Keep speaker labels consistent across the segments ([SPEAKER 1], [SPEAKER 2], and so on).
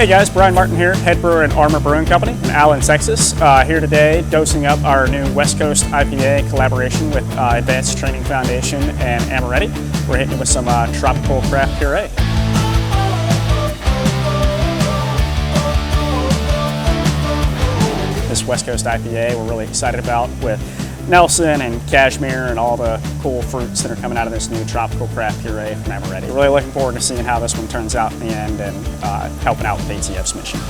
[SPEAKER 1] Hey guys, Brian Martin here, head brewer at Armor Brewing Company in Allen, Texas. Here today dosing up our new West Coast IPA collaboration with Advanced Training Foundation and Amoretti. We're hitting it with some tropical craft puree. This West Coast IPA we're really excited about with Nelson and Cashmere and all the cool fruits that are coming out of this new tropical craft puree from Amoretti. Really looking forward to seeing how this one turns out in the end and helping out with ATF's mission.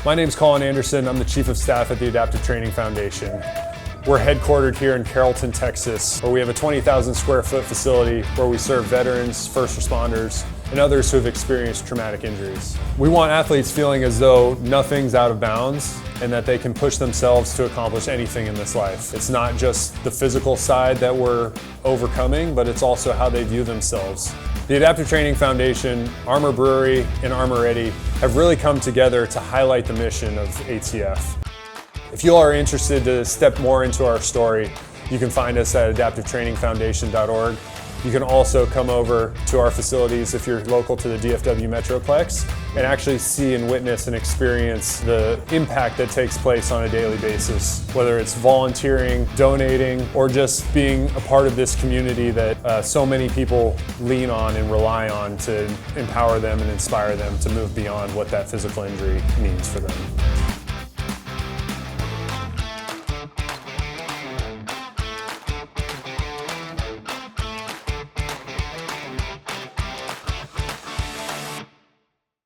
[SPEAKER 2] My name is Colin Anderson. I'm the Chief of Staff at the Adaptive Training Foundation. We're headquartered here in Carrollton, Texas, where we have a 20,000 square foot facility where we serve veterans, first responders, and others who have experienced traumatic injuries. We want athletes feeling as though nothing's out of bounds and that they can push themselves to accomplish anything in this life. It's not just the physical side that we're overcoming, but it's also how they view themselves. The Adaptive Training Foundation, Armor Brewery, and Armoretti have really come together to highlight the mission of ATF. If you are interested to step more into our story, you can find us at adaptivetrainingfoundation.org. You can also come over to our facilities if you're local to the DFW Metroplex and actually see and witness and experience the impact that takes place on a daily basis, whether it's volunteering, donating, or just being a part of this community that so many people lean on and rely on to empower them and inspire them to move beyond what that physical injury means for them.